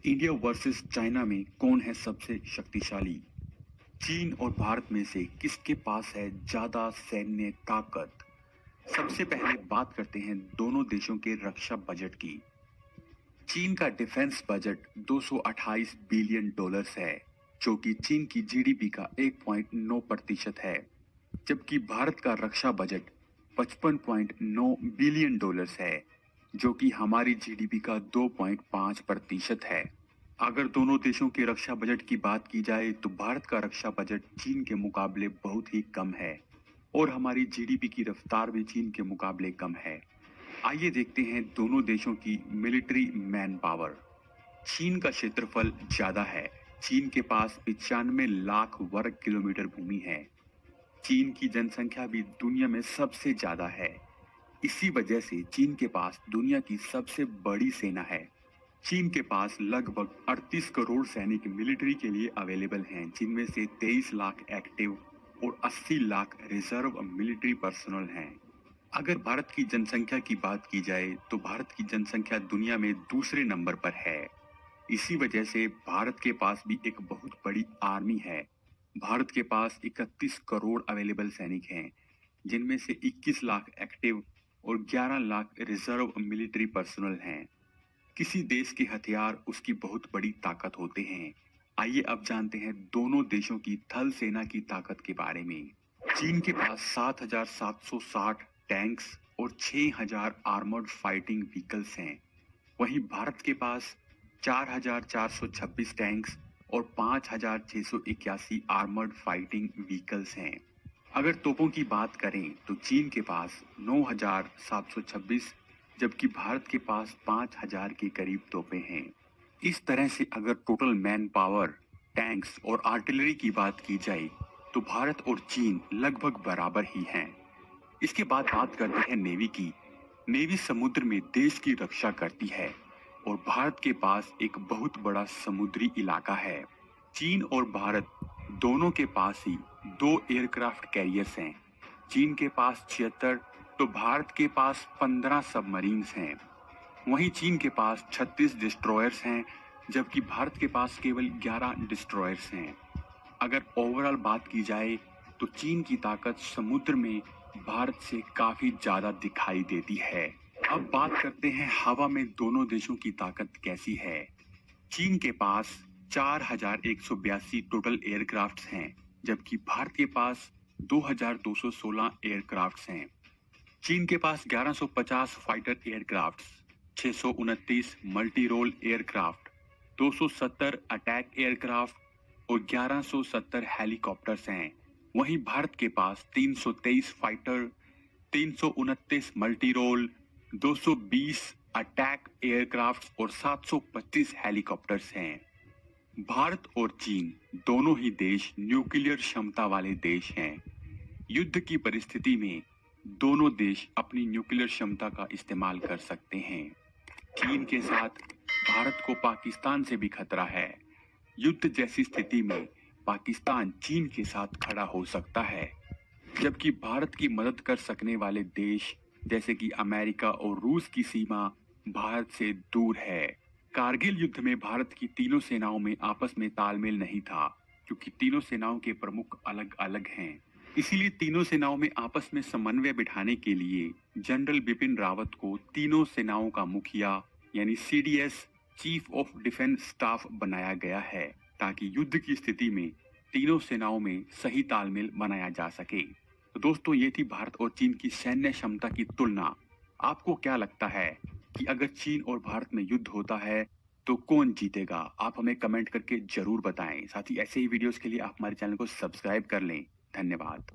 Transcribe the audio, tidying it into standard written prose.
India versus China में कौन है सबसे शक्तिशाली? चीन और भारत में से किसके पास है ज्यादा सैन्य ताकत? सबसे पहले बात करते हैं दोनों देशों के रक्षा बजट की। चीन का डिफेंस बजट 228 बिलियन डॉलर्स है, जो कि चीन की जीडीपी का 1.9% है, जबकि भारत का रक्षा बजट 55.9 बिलियन डॉलर्स है, जो कि हमारी जीडीपी का 2.5% है। अगर दोनों देशों के रक्षा बजट की बात की जाए तो भारत का रक्षा बजट चीन के मुकाबले बहुत ही कम है और हमारी जीडीपी की रफ्तार भी चीन के मुकाबले कम है। आइए देखते हैं दोनों देशों की मिलिट्री मैन पावर। चीन का क्षेत्रफल ज्यादा है। चीन के पास 95 लाख वर्ग किलोमीटर भूमि है। चीन की जनसंख्या भी दुनिया में सबसे ज्यादा है। इसी वजह से चीन के पास दुनिया की सबसे बड़ी सेना है। चीन के पास लगभग 38 करोड़ सैनिक मिलिट्री के लिए अवेलेबल हैं, जिनमें से 23 लाख एक्टिव और 80 लाख रिजर्व मिलिट्री पर्सनल हैं। अगर भारत की जनसंख्या की बात की जाए तो भारत की जनसंख्या दुनिया में दूसरे नंबर पर है। इसी वजह से भारत के पास भी एक बहुत बड़ी आर्मी है। भारत के पास 31 करोड़ अवेलेबल सैनिक हैं, जिनमें से 21 लाख एक्टिव और 11 लाख रिजर्व मिलिट्री पर्सनल हैं। किसी देश के हथियार उसकी बहुत बड़ी ताकत होते हैं। आइए अब जानते हैं दोनों देशों की थल सेना की ताकत के बारे में। चीन के पास 7,760 टैंक्स और 6,000 आर्मर्ड फाइटिंग व्हीकल्स हैं। वहीं भारत के पास 4,426 टैंक्स और 5,681 आर्मर्ड फाइटिंग व्हीकल्स हैं। अगर तोपों की बात करें तो चीन के पास 9,726, जबकि भारत के पास 5,000 के करीब तोपें हैं। इस तरह से अगर टोटल मैन पावर, टैंक्स और आर्टिलरी की बात की जाए तो भारत और चीन लगभग बराबर ही हैं। इसके बाद बात करते हैं नेवी की। नेवी समुद्र में देश की रक्षा करती है और भारत के पास एक बहुत बड़ा समुद्री इलाका है। चीन और भारत दोनों के पास ही 2 एयरक्राफ्ट कैरियर्स हैं। चीन के पास 76 तो भारत के पास 15 सबमरीन्स हैं। वहीं चीन के पास 36 डिस्ट्रॉयर्स हैं, जबकि भारत के पास केवल 11 डिस्ट्रॉयर्स हैं। अगर ओवरऑल बात की जाए तो चीन की ताकत समुद्र में भारत से काफी ज्यादा दिखाई देती है। अब बात करते हैं हवा में दोनों देशों की ताकत कैसी है। चीन के पास 4,182 टोटल एयरक्राफ्ट्स हैं, जबकि भारत के पास 2,216 एयरक्राफ्ट्स हैं। चीन के पास 1150 fighter aircrafts, 629 multi role aircraft, 270 attack aircraft और 1170 हेलीकॉप्टर्स हैं। वहीं भारत के पास 323 fighter, 329 multi role, 220 attack aircraft और 725 हेलीकॉप्टर्स हैं। भारत और चीन दोनों ही देश न्यूक्लियर क्षमता वाले देश हैं। युद्ध की परिस्थिति में दोनों देश अपनी न्यूक्लियर क्षमता का इस्तेमाल कर सकते हैं। चीन के साथ भारत को पाकिस्तान से भी खतरा है। युद्ध जैसी स्थिति में पाकिस्तान चीन के साथ खड़ा हो सकता है, जबकि भारत की मदद कर सकने वाले देश जैसे कि अमेरिका और रूस की सीमा भारत से दूर है। कारगिल युद्ध में भारत की तीनों सेनाओं में आपस में तालमेल नहीं था, क्योंकि तीनों सेनाओं के प्रमुख अलग अलग हैं। इसीलिए तीनों सेनाओं में आपस में समन्वय बिठाने के लिए जनरल बिपिन रावत को तीनों सेनाओं का मुखिया यानी CDS, chief of defence staff बनाया गया है, ताकि युद्ध की स्थिति में तीनों सेनाओं में सही तालमेल बनाया जा सके। तो दोस्तों, ये थी भारत और चीन की सैन्य क्षमता की तुलना। आपको क्या लगता है कि अगर चीन और भारत में युद्ध होता है तो कौन जीतेगा? आप हमें कमेंट करके जरूर बताएं। साथ ही ऐसे ही वीडियोस के लिए आप हमारे चैनल को सब्सक्राइब कर लें। धन्यवाद।